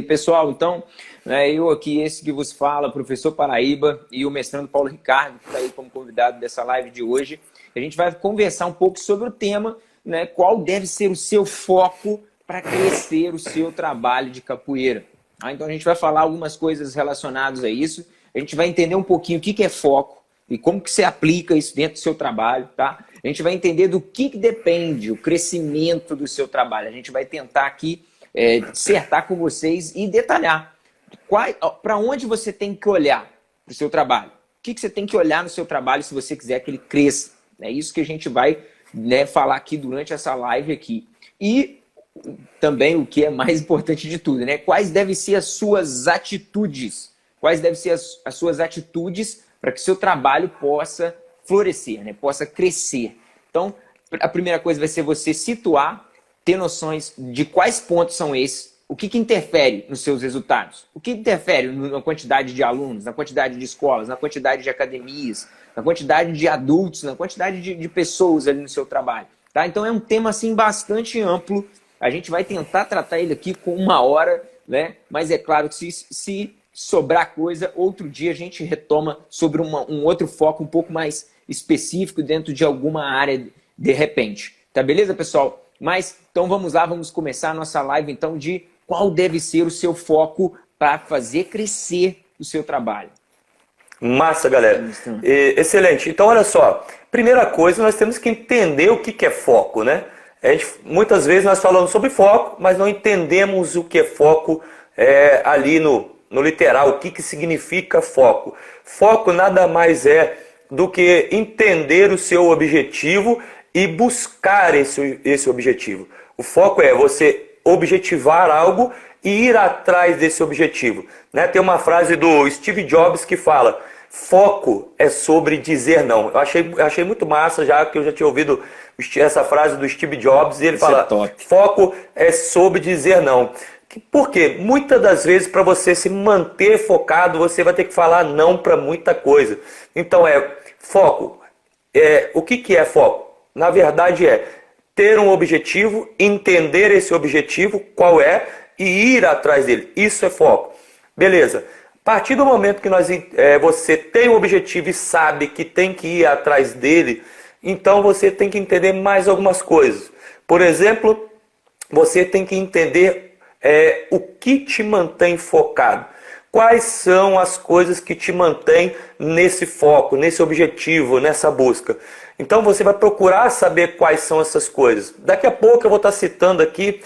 pessoal? Então, eu aqui, esse que vos fala, professor Paraíba, e o mestrando Paulo Ricardo, que está aí como convidado dessa live de hoje. A gente vai conversar um pouco sobre o tema, né, qual deve ser o seu foco para crescer o seu trabalho de capoeira. Então a gente vai falar algumas coisas relacionadas a isso, a gente vai entender um pouquinho o que é foco e como que você aplica isso dentro do seu trabalho, tá? A gente vai entender do que depende o crescimento do seu trabalho. A gente vai tentar aqui dissertar com vocês e detalhar para onde você tem que olhar para o seu trabalho. O que você tem que olhar no seu trabalho se você quiser que ele cresça. É isso que a gente vai, né, falar aqui durante essa live aqui. E também o que é mais importante de tudo, né? Quais devem ser as suas atitudes? Quais devem ser as suas atitudes para que o seu trabalho possa florescer, né? Possa crescer. Então, a primeira coisa vai ser você situar, ter noções de quais pontos são esses, o que interfere nos seus resultados, o que interfere na quantidade de alunos, na quantidade de escolas, na quantidade de academias, na quantidade de adultos, na quantidade de pessoas ali no seu trabalho. Tá? Então é um tema assim, bastante amplo. A gente vai tentar tratar ele aqui com 1 hora, né? Mas é claro que se sobrar coisa, outro dia a gente retoma sobre um outro foco um pouco mais específico dentro de alguma área de repente. Tá beleza, pessoal? Mas então vamos lá, vamos começar a nossa live então de qual deve ser o seu foco para fazer crescer o seu trabalho. Massa, galera. Excelente. Então, olha só. Primeira coisa, nós temos que entender o que é foco, né? Muitas vezes nós falamos sobre foco, mas não entendemos o que é foco ali no literal, o que significa foco. Foco nada mais é do que entender o seu objetivo e buscar esse objetivo. O foco é você objetivar algo e ir atrás desse objetivo. Né? Tem uma frase do Steve Jobs que fala: foco é sobre dizer não. Eu achei muito massa, já que eu já tinha ouvido essa frase do Steve Jobs, e ele fala: foco é sobre dizer não. Por quê? Muitas das vezes, para você se manter focado, você vai ter que falar não para muita coisa. Então foco. O que é foco? Na verdade ter um objetivo, entender esse objetivo, qual é, e ir atrás dele. Isso é foco. Beleza. A partir do momento que você tem um objetivo e sabe que tem que ir atrás dele, então você tem que entender mais algumas coisas. Por exemplo, você tem que entender o que te mantém focado. Quais são as coisas que te mantêm nesse foco, nesse objetivo, nessa busca? Então você vai procurar saber quais são essas coisas. Daqui a pouco eu vou estar citando aqui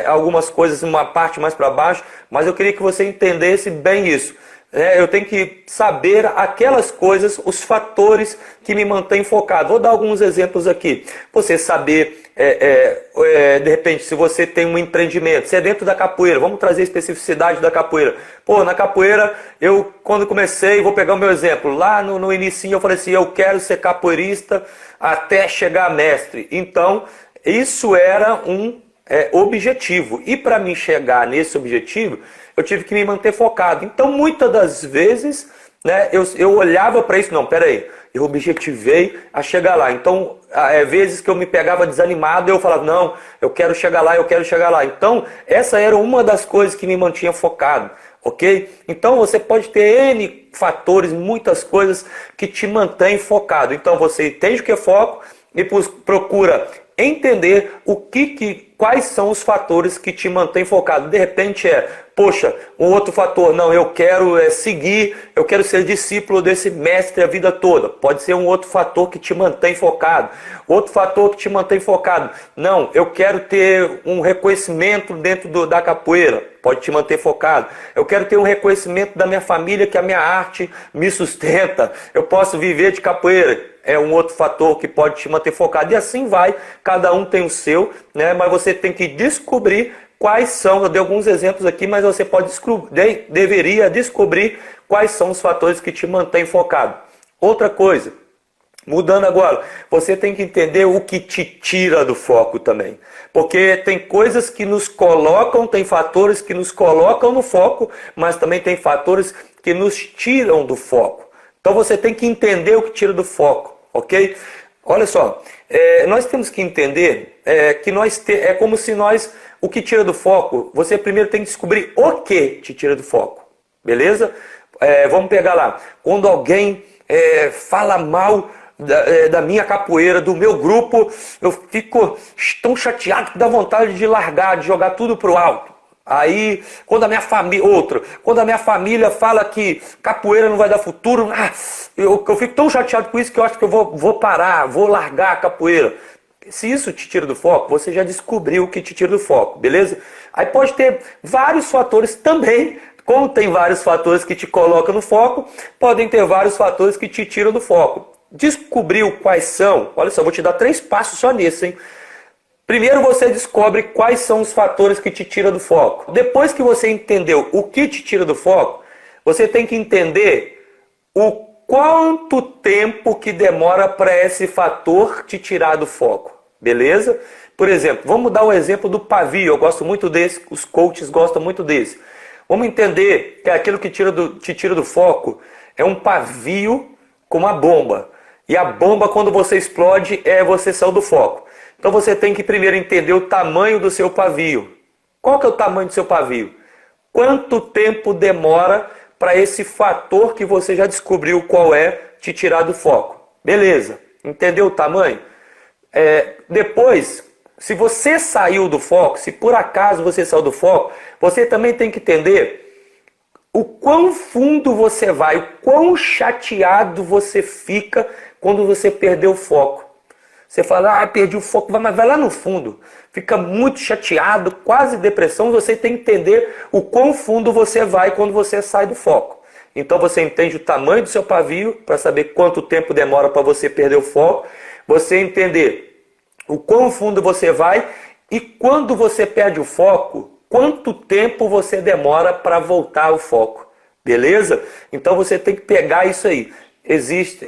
algumas coisas, uma parte mais para baixo, mas eu queria que você entendesse bem isso. Eu tenho que saber aquelas coisas, os fatores que me mantêm focado. Vou dar alguns exemplos aqui. Você saber, de repente, se você tem um empreendimento, se é dentro da capoeira, vamos trazer a especificidade da capoeira. Pô, na capoeira, eu quando comecei, vou pegar o meu exemplo, lá no início eu falei assim: eu quero ser capoeirista até chegar a mestre. Então, isso era um objetivo. E para mim chegar nesse objetivo, eu tive que me manter focado. Então, muitas das vezes, né, eu olhava para isso, não, peraí, eu objetivei a chegar lá. Então, vezes que eu me pegava desanimado, eu falava, não, eu quero chegar lá, eu quero chegar lá. Então, essa era uma das coisas que me mantinha focado, ok? Então, você pode ter N fatores, muitas coisas que te mantêm focado. Então, você entende o que é foco e procura entender quais são os fatores que te mantêm focado. De repente poxa, um outro fator, não, eu quero seguir, eu quero ser discípulo desse mestre a vida toda. Pode ser um outro fator que te mantém focado. Outro fator que te mantém focado, não, eu quero ter um reconhecimento dentro da capoeira. Pode te manter focado. Eu quero ter um reconhecimento da minha família, que a minha arte me sustenta. Eu posso viver de capoeira. É um outro fator que pode te manter focado. E assim vai, cada um tem o seu, né? Mas você tem que descobrir quais são, eu dei alguns exemplos aqui, mas você deveria descobrir quais são os fatores que te mantêm focado. Outra coisa, mudando agora, você tem que entender o que te tira do foco também. Porque tem coisas que nos colocam, tem fatores que nos colocam no foco, mas também tem fatores que nos tiram do foco. Então você tem que entender o que tira do foco, ok? Olha só, nós temos que entender que é como se o que tira do foco, você primeiro tem que descobrir o que te tira do foco, beleza? Vamos pegar lá, quando alguém fala mal da minha capoeira, do meu grupo, eu fico tão chateado que dá vontade de largar, de jogar tudo pro alto. Aí, quando a minha família fala que capoeira não vai dar futuro, eu fico tão chateado com isso que eu acho que eu vou parar, vou largar a capoeira. Se isso te tira do foco, você já descobriu o que te tira do foco, beleza? Aí pode ter vários fatores também, como tem vários fatores que te colocam no foco, podem ter vários fatores que te tiram do foco. Descobriu quais são? Olha só, vou te dar 3 passos só nisso, hein? Primeiro você descobre quais são os fatores que te tiram do foco. Depois que você entendeu o que te tira do foco, você tem que entender o quanto tempo que demora para esse fator te tirar do foco. Beleza? Por exemplo, vamos dar o exemplo do pavio. Eu gosto muito desse, os coaches gostam muito desse. Vamos entender que aquilo que te tira do foco é um pavio com uma bomba. E a bomba, quando você explode, você saiu do foco. Então você tem que primeiro entender o tamanho do seu pavio. Qual que é o tamanho do seu pavio? Quanto tempo demora para esse fator que você já descobriu qual te tirar do foco? Beleza, entendeu o tamanho? Depois, se você saiu do foco, se por acaso você saiu do foco, você também tem que entender o quão fundo você vai, o quão chateado você fica quando você perdeu o foco. Você fala, perdi o foco, mas vai lá no fundo. Fica muito chateado, quase depressão. Você tem que entender o quão fundo você vai quando você sai do foco. Então você entende o tamanho do seu pavio, para saber quanto tempo demora para você perder o foco. Você entender o quão fundo você vai e quando você perde o foco, quanto tempo você demora para voltar ao foco. Beleza? Então você tem que pegar isso aí.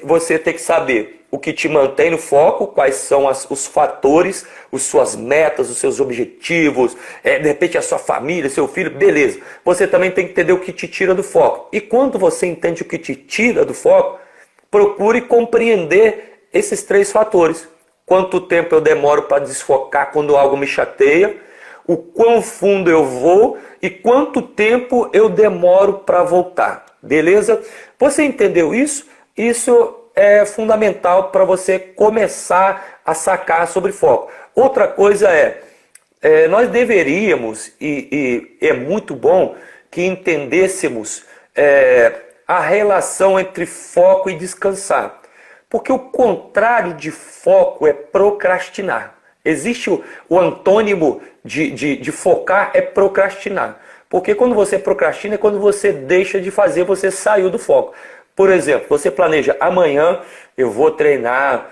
Você tem que saber o que te mantém no foco, quais são os fatores, as suas metas, os seus objetivos, de repente a sua família, seu filho, beleza. Você também tem que entender o que te tira do foco. E quando você entende o que te tira do foco, procure compreender esses 3 fatores. Quanto tempo eu demoro para desfocar quando algo me chateia, o quão fundo eu vou e quanto tempo eu demoro para voltar. Beleza? Você entendeu isso? Isso é fundamental para você começar a sacar sobre foco. Outra coisa nós deveríamos, e é muito bom que entendêssemos a relação entre foco e descansar. Porque o contrário de foco é procrastinar. Existe o antônimo de focar é procrastinar. Porque quando você procrastina é quando você deixa de fazer, você saiu do foco. Por exemplo, você planeja, amanhã eu vou treinar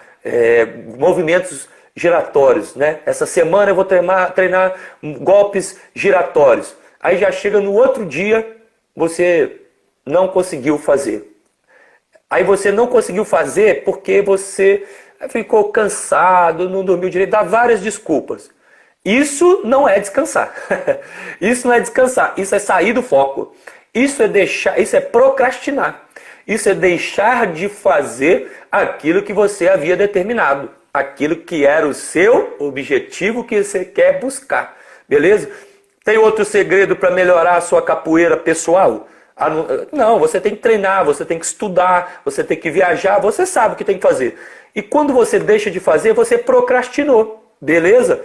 movimentos giratórios, né? Essa semana eu vou treinar golpes giratórios. Aí já chega no outro dia, você não conseguiu fazer. Aí você não conseguiu fazer porque você ficou cansado, não dormiu direito, dá várias desculpas. Isso não é descansar. Isso não é descansar, isso é sair do foco. Isso é procrastinar. Isso é deixar de fazer aquilo que você havia determinado. Aquilo que era o seu objetivo que você quer buscar. Beleza? Tem outro segredo para melhorar a sua capoeira pessoal? Não, você tem que treinar, você tem que estudar, você tem que viajar, você sabe o que tem que fazer. E quando você deixa de fazer, você procrastinou. Beleza?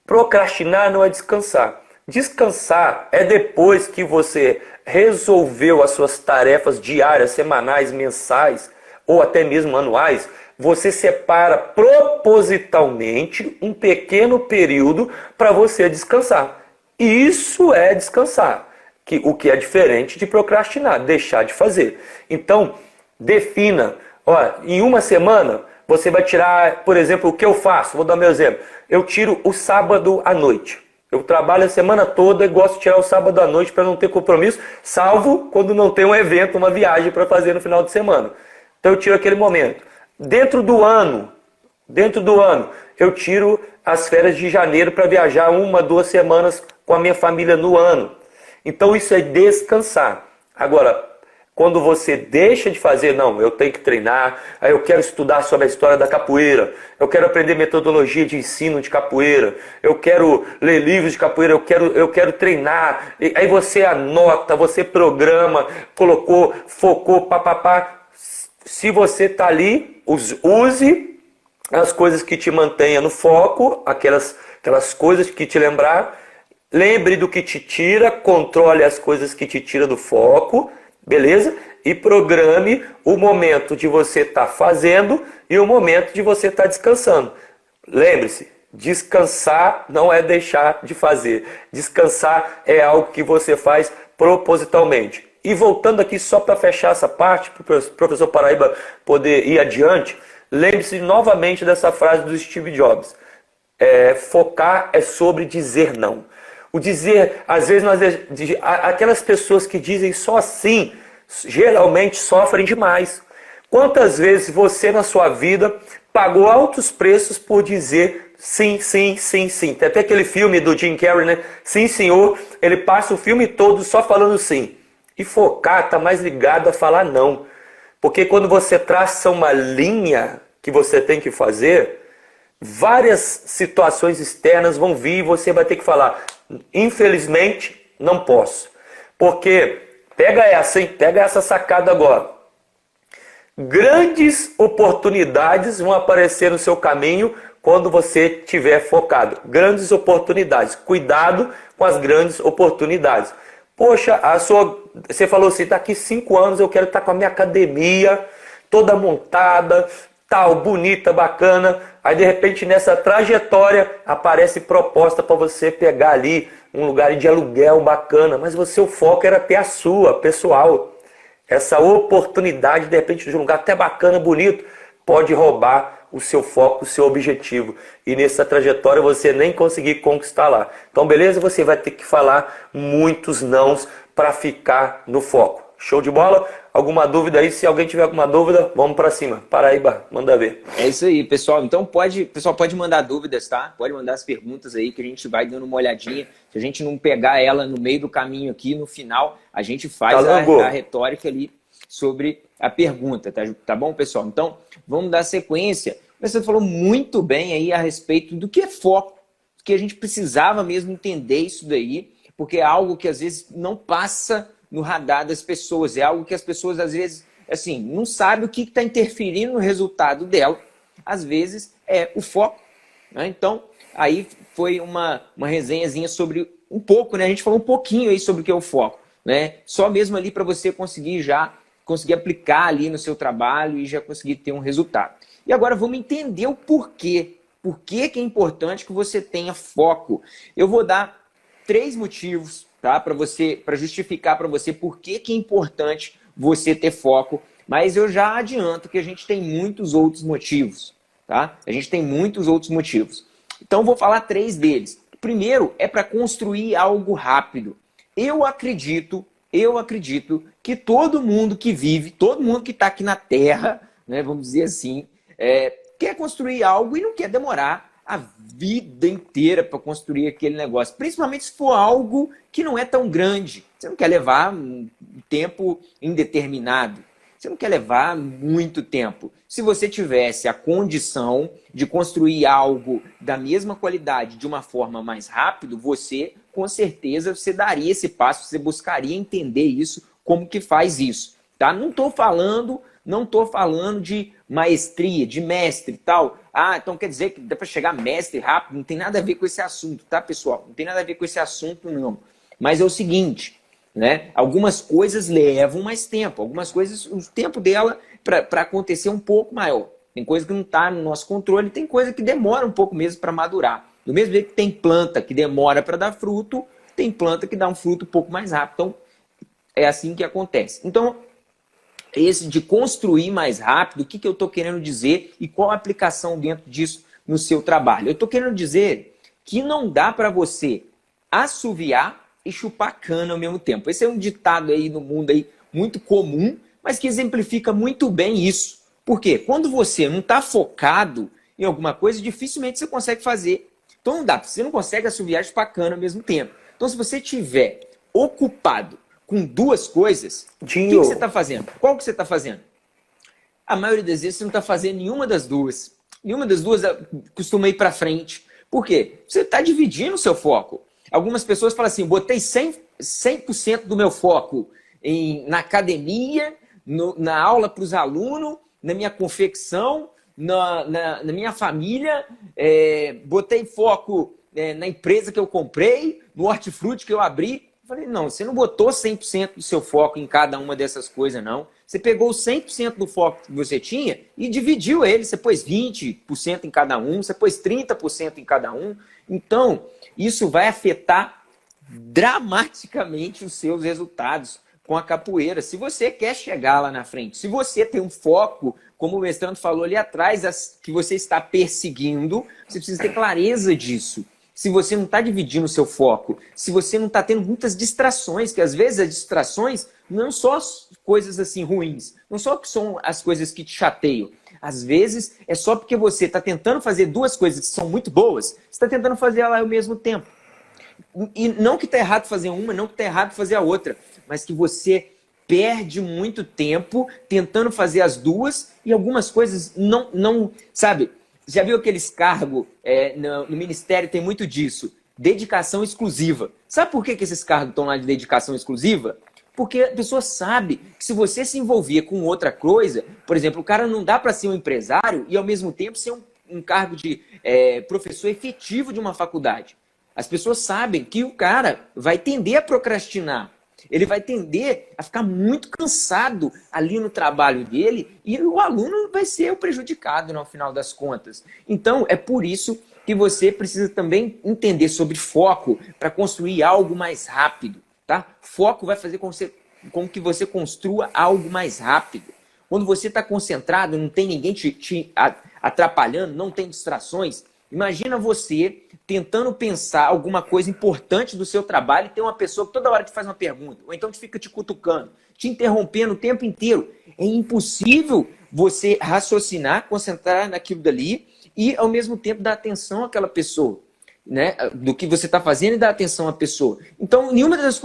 Procrastinar não é descansar. Descansar é depois que você resolveu as suas tarefas diárias, semanais, mensais ou até mesmo anuais. Você separa propositalmente um pequeno período para você descansar. E isso é descansar, o que é diferente de procrastinar, deixar de fazer. Então, defina, em uma semana você vai tirar, por exemplo, o que eu faço, vou dar meu exemplo. Eu tiro o sábado à noite. Eu trabalho a semana toda e gosto de tirar o sábado à noite para não ter compromisso, salvo quando não tem um evento, uma viagem para fazer no final de semana. Então eu tiro aquele momento. Dentro do ano, eu tiro as férias de janeiro para viajar 1, 2 semanas com a minha família no ano. Então isso é descansar. Agora, Quando você deixa de fazer, não, eu tenho que treinar, aí eu quero estudar sobre a história da capoeira, eu quero aprender metodologia de ensino de capoeira, eu quero ler livros de capoeira, eu quero treinar, aí você anota, você programa, colocou, focou, papapá. Se você está ali, use as coisas que te mantenham no foco, aquelas coisas que te lembrar, lembre do que te tira, controle as coisas que te tiram do foco, beleza? E programe o momento de você estar fazendo e o momento de você estar descansando. Lembre-se, descansar não é deixar de fazer. Descansar é algo que você faz propositalmente. E voltando aqui só para fechar essa parte, para o professor Paraíba poder ir adiante, lembre-se novamente dessa frase do Steve Jobs. Focar é sobre dizer não. O dizer, às vezes, aquelas pessoas que dizem só sim, geralmente sofrem demais. Quantas vezes você na sua vida pagou altos preços por dizer sim, sim, sim, sim? Tem até aquele filme do Jim Carrey, né? Sim, senhor. Ele passa o filme todo só falando sim. E focar está mais ligado a falar não. Porque quando você traça uma linha que você tem que fazer, várias situações externas vão vir e você vai ter que falar, infelizmente, não posso. Porque, pega essa, hein? Pega essa sacada agora. Grandes oportunidades vão aparecer no seu caminho quando você estiver focado. Grandes oportunidades. Cuidado com as grandes oportunidades. Poxa, você falou assim, daqui 5 anos eu quero estar com a minha academia toda montada, tal, bonita, bacana. Aí de repente nessa trajetória aparece proposta para você pegar ali um lugar de aluguel bacana, mas o foco era ter a sua, pessoal. Essa oportunidade de repente de um lugar até bacana, bonito, pode roubar o seu foco, o seu objetivo. E nessa trajetória você nem conseguir conquistar lá. Então beleza, você vai ter que falar muitos nãos para ficar no foco. Show de bola? Alguma dúvida aí? Se alguém tiver alguma dúvida, vamos para cima. Paraíba, manda ver. É isso aí, pessoal. Então pessoal pode mandar dúvidas, tá? Pode mandar as perguntas aí que a gente vai dando uma olhadinha. Se a gente não pegar ela no meio do caminho aqui, no final, a gente faz a retórica ali sobre a pergunta, tá bom, pessoal? Então, vamos dar sequência. Você falou muito bem aí a respeito do que é foco, que a gente precisava mesmo entender isso daí, porque é algo que às vezes não passa no radar das pessoas, é algo que as pessoas às vezes, assim, não sabem o que está interferindo no resultado dela. Às vezes é o foco, né? Então, aí foi uma resenhazinha sobre um pouco, né? A gente falou um pouquinho aí sobre o que é o foco, né? Só mesmo ali para você conseguir aplicar ali no seu trabalho e já conseguir ter um resultado. E agora vamos entender o porquê. Por que é importante que você tenha foco? Eu vou dar 3 motivos, tá? Para justificar para você por que é importante você ter foco. Mas eu já adianto que a gente tem muitos outros motivos, tá? A gente tem muitos outros motivos. Então vou falar 3 deles. O primeiro é para construir algo rápido. Eu acredito que todo mundo que vive, todo mundo que está aqui na Terra, né, vamos dizer assim, quer construir algo e não quer demorar a vida inteira para construir aquele negócio. Principalmente se for algo que não é tão grande. Você não quer levar um tempo indeterminado. Você não quer levar muito tempo. Se você tivesse a condição de construir algo da mesma qualidade de uma forma mais rápida, você, com certeza, você daria esse passo, você buscaria entender isso, como que faz isso. Tá? Não estou falando de maestria, de mestre e tal. Ah, então quer dizer que dá para chegar mestre rápido? Não tem nada a ver com esse assunto, tá, pessoal? Não tem nada a ver com esse assunto, não. Mas é o seguinte, né? Algumas coisas levam mais tempo. Algumas coisas, o tempo dela para acontecer é um pouco maior. Tem coisa que não está no nosso controle, tem coisa que demora um pouco mesmo para madurar. Do mesmo jeito que tem planta que demora para dar fruto, tem planta que dá um fruto um pouco mais rápido. Então, é assim que acontece. Então, esse de construir mais rápido, o que eu estou querendo dizer e qual a aplicação dentro disso no seu trabalho? Eu estou querendo dizer que não dá para você assoviar e chupar cana ao mesmo tempo. Esse é um ditado aí no mundo aí muito comum, mas que exemplifica muito bem isso. Por quê? Quando você não está focado em alguma coisa, dificilmente você consegue fazer. Então não dá, você não consegue assoviar e chupar cana ao mesmo tempo. Então se você estiver ocupado com duas coisas, o que você está fazendo? Qual que você está fazendo? A maioria das vezes você não está fazendo nenhuma das duas. Nenhuma das duas costuma ir para frente. Por quê? Você está dividindo o seu foco. Algumas pessoas falam assim, botei 100% do meu foco na academia, na aula para os alunos, na minha confecção, na minha família, botei foco na empresa que eu comprei, no hortifruti que eu abri. Eu falei, não, você não botou 100% do seu foco em cada uma dessas coisas, não. Você pegou 100% do foco que você tinha e dividiu ele. Você pôs 20% em cada um, você pôs 30% em cada um. Então, isso vai afetar dramaticamente os seus resultados com a capoeira. Se você quer chegar lá na frente, se você tem um foco, como o mestrando falou ali atrás, que você está perseguindo, você precisa ter clareza disso. Se você não está dividindo o seu foco, se você não está tendo muitas distrações, que às vezes as distrações não são coisas assim ruins, não só que são as coisas que te chateiam. Às vezes é só porque você está tentando fazer duas coisas que são muito boas, você está tentando fazer elas ao mesmo tempo. E não que está errado fazer uma, não que está errado fazer a outra, mas que você perde muito tempo tentando fazer as duas e algumas coisas não sabe? Já viu aqueles cargos no ministério? Tem muito disso. Dedicação exclusiva. Sabe por que esses cargos estão lá de dedicação exclusiva? Porque a pessoa sabe que se você se envolver com outra coisa, por exemplo, o cara não dá para ser um empresário e ao mesmo tempo ser um cargo de professor efetivo de uma faculdade. As pessoas sabem que o cara vai tender a procrastinar. Ele vai tender a ficar muito cansado ali no trabalho dele e o aluno vai ser o prejudicado no final das contas. Então, é por isso que você precisa também entender sobre foco para construir algo mais rápido. Tá? Foco vai fazer com que você construa algo mais rápido. Quando você está concentrado, não tem ninguém te atrapalhando, não tem distrações. Imagina você tentando pensar alguma coisa importante do seu trabalho e tem uma pessoa que toda hora te faz uma pergunta, ou então fica te cutucando, te interrompendo o tempo inteiro. É impossível você raciocinar, concentrar naquilo dali e, ao mesmo tempo, dar atenção àquela pessoa, né? Do que você está fazendo e dar atenção à pessoa. Então, nenhuma das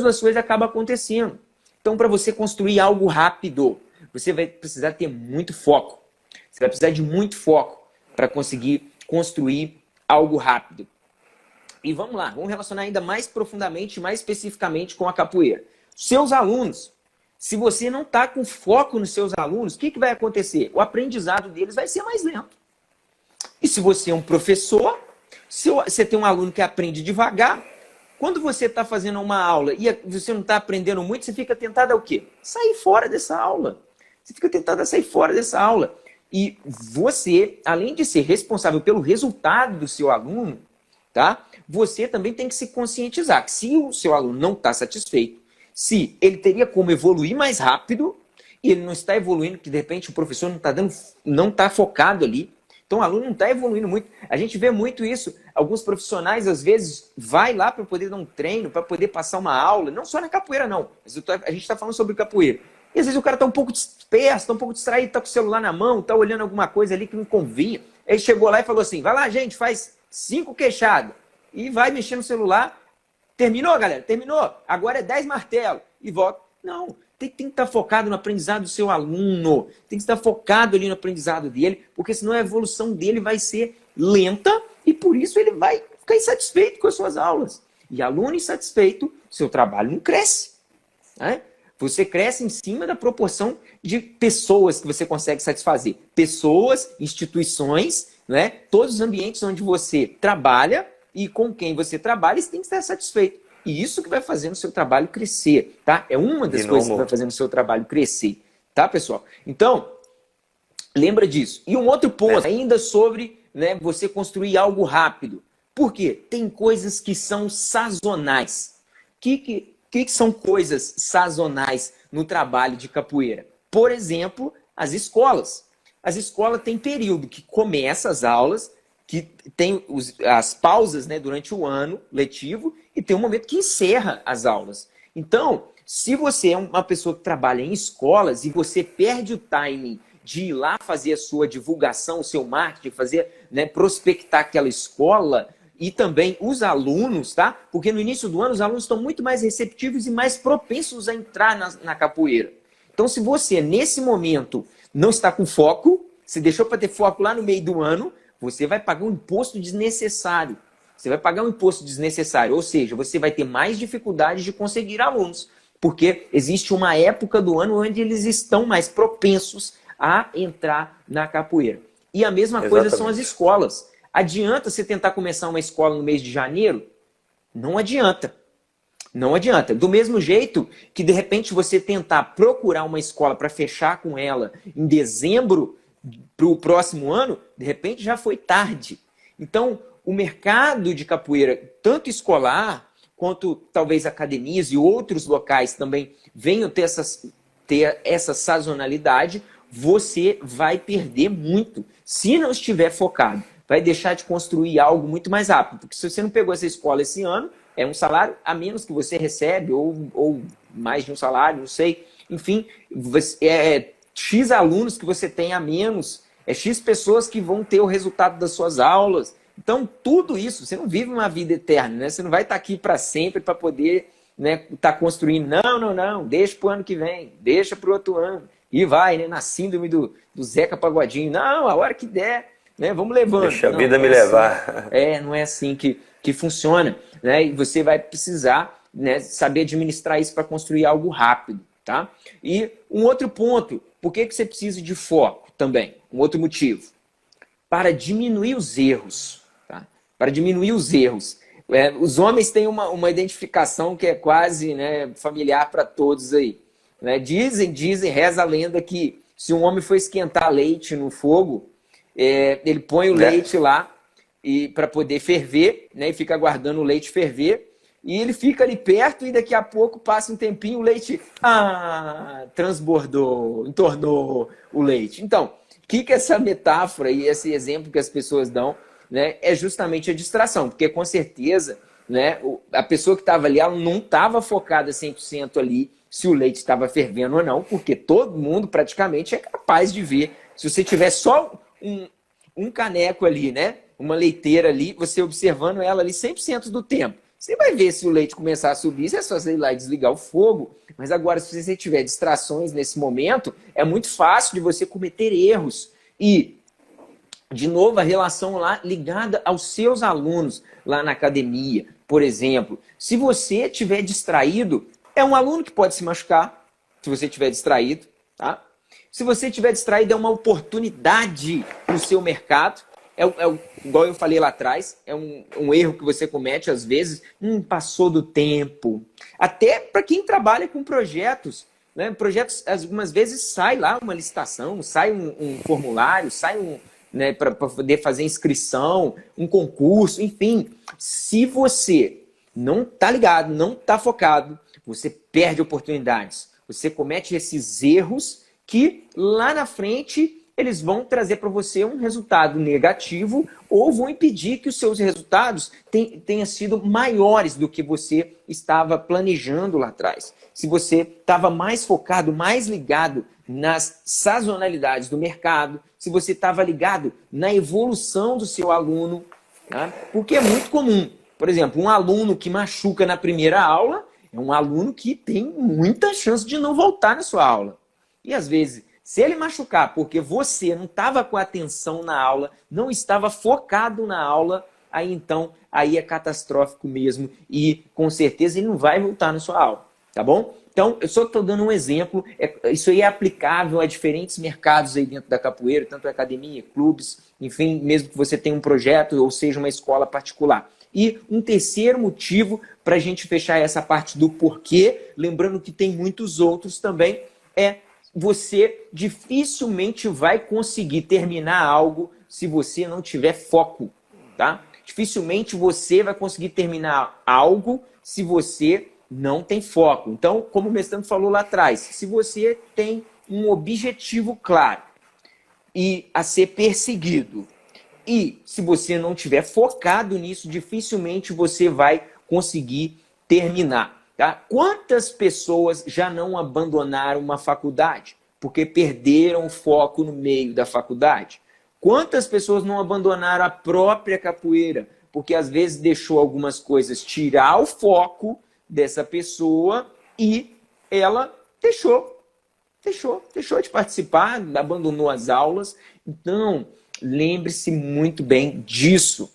duas coisas acaba acontecendo. Então, para você construir algo rápido, você vai precisar ter muito foco. Você vai precisar de muito foco para conseguir construir algo rápido. E vamos lá, vamos relacionar ainda mais profundamente, mais especificamente com a capoeira. Seus alunos, se você não está com foco nos seus alunos, o que vai acontecer? O aprendizado deles vai ser mais lento. E se você é um professor, se você tem um aluno que aprende devagar, quando você está fazendo uma aula e você não está aprendendo muito, você fica tentado a o quê? Sair fora dessa aula. Você fica tentado a sair fora dessa aula. E você, além de ser responsável pelo resultado do seu aluno, tá? Você também tem que se conscientizar que se o seu aluno não está satisfeito, se ele teria como evoluir mais rápido, e ele não está evoluindo, que de repente o professor não está focado ali, então o aluno não está evoluindo muito. A gente vê muito isso. Alguns profissionais, às vezes, vai lá para poder dar um treino, para poder passar uma aula, não só na capoeira, não. A gente está falando sobre capoeira. E às vezes o cara está um pouco disperso, está um pouco distraído, está com o celular na mão, está olhando alguma coisa ali que não convinha. Ele chegou lá e falou assim, vai lá, gente, faz 5 queixadas. E vai mexer no celular. Terminou, galera? Terminou. Agora é 10 martelos. E volta. Não, tem que estar focado no aprendizado do seu aluno. Tem que estar focado ali no aprendizado dele, porque senão a evolução dele vai ser lenta e por isso ele vai ficar insatisfeito com as suas aulas. E aluno insatisfeito, seu trabalho não cresce. Né? Você cresce em cima da proporção de pessoas que você consegue satisfazer. Pessoas, instituições, né? Todos os ambientes onde você trabalha e com quem você trabalha, você tem que estar satisfeito. E isso que vai fazendo o seu trabalho crescer, tá? É uma das coisas que vai fazendo o seu trabalho crescer, tá, pessoal? Então, lembra disso. E um outro ponto ainda sobre, né, você construir algo rápido. Por quê? Tem coisas que são sazonais. O que são coisas sazonais no trabalho de capoeira? Por exemplo, as escolas. As escolas têm período que começa as aulas, que tem as pausas, né, durante o ano letivo e tem um momento que encerra as aulas. Então, se você é uma pessoa que trabalha em escolas e você perde o timing de ir lá fazer a sua divulgação, o seu marketing, fazer, né, prospectar aquela escola, e também os alunos, tá? Porque no início do ano os alunos estão muito mais receptivos e mais propensos a entrar na capoeira. Então, se você, nesse momento, não está com foco, se deixou para ter foco lá no meio do ano, você vai pagar um imposto desnecessário. Você vai pagar um imposto desnecessário, ou seja, você vai ter mais dificuldade de conseguir alunos, porque existe uma época do ano onde eles estão mais propensos a entrar na capoeira. E a mesma coisa são as escolas. Adianta você tentar começar uma escola no mês de janeiro? Não adianta. Não adianta. Do mesmo jeito que, de repente, você tentar procurar uma escola para fechar com ela em dezembro para o próximo ano, de repente já foi tarde. Então, o mercado de capoeira, tanto escolar, quanto talvez academias e outros locais também venham ter essa sazonalidade, você vai perder muito. Se não estiver focado, vai deixar de construir algo muito mais rápido. Porque se você não pegou essa escola esse ano, é um salário a menos que você recebe, ou mais de um salário, não sei. Enfim, X alunos que você tem a menos, é X pessoas que vão ter o resultado das suas aulas. Então, tudo isso, você não vive uma vida eterna, né? Você não vai estar aqui para sempre para poder, né, estar construindo. Não, deixa para o ano que vem, deixa para o outro ano. E vai, né, na síndrome do Zeca Pagodinho. Não, a hora que der, né, vamos levando. Deixa a vida me levar. Não é assim que funciona, né? E você vai precisar, né, saber administrar isso para construir algo rápido, tá? E um outro ponto, por que você precisa de foco também? Um outro motivo. Para diminuir os erros. Tá? Para diminuir os erros. Os homens têm uma identificação que é quase, né, familiar para todos aí. Né? Dizem, reza a lenda que se um homem for esquentar leite no fogo, ele põe o leite lá para poder ferver, né, e fica aguardando o leite ferver, e ele fica ali perto e daqui a pouco passa um tempinho, o leite transbordou, entornou o leite. Então, o que essa metáfora e esse exemplo que as pessoas dão, né, é justamente a distração, porque com certeza, né, a pessoa que estava ali, ela não estava focada 100% ali se o leite estava fervendo ou não, porque todo mundo praticamente é capaz de ver. Se você tiver só um caneco ali, né, uma leiteira ali, você observando ela ali 100% do tempo, você vai ver se o leite começar a subir, você é só ir lá e desligar o fogo. Mas agora, se você tiver distrações nesse momento, é muito fácil de você cometer erros. E, de novo, a relação lá ligada aos seus alunos lá na academia, por exemplo. Se você estiver distraído, é um aluno que pode se machucar, se você estiver distraído, tá? Se você estiver distraído, é uma oportunidade para o seu mercado. Igual eu falei lá atrás, é um erro que você comete às vezes. Passou do tempo. Até para quem trabalha com projetos. Né? Projetos, algumas vezes, sai lá uma licitação, sai um formulário, sai né, para poder fazer inscrição, um concurso, enfim. Se você não está ligado, não está focado, você perde oportunidades. Você comete esses erros que lá na frente eles vão trazer para você um resultado negativo ou vão impedir que os seus resultados tenham sido maiores do que você estava planejando lá atrás. Se você estava mais focado, mais ligado nas sazonalidades do mercado, se você estava ligado na evolução do seu aluno, tá? Porque é muito comum. Por exemplo, um aluno que machuca na primeira aula é um aluno que tem muita chance de não voltar na sua aula. E às vezes, se ele machucar porque você não estava com atenção na aula, não estava focado na aula, aí é catastrófico mesmo e com certeza ele não vai voltar na sua aula, tá bom? Então, eu só estou dando um exemplo, isso aí é aplicável a diferentes mercados aí dentro da capoeira, tanto academia, clubes, enfim, mesmo que você tenha um projeto ou seja uma escola particular. E um terceiro motivo para a gente fechar essa parte do porquê, lembrando que tem muitos outros também, você dificilmente vai conseguir terminar algo se você não tiver foco, tá? Dificilmente você vai conseguir terminar algo se você não tem foco. Então, como o mestrando falou lá atrás, se você tem um objetivo claro e a ser perseguido, e se você não tiver focado nisso, dificilmente você vai conseguir terminar. Tá? Quantas pessoas já não abandonaram uma faculdade porque perderam o foco no meio da faculdade? Quantas pessoas não abandonaram a própria capoeira Porque às vezes deixou algumas coisas tirar o foco dessa pessoa e ela deixou de participar, abandonou as aulas. Então, lembre-se muito bem disso.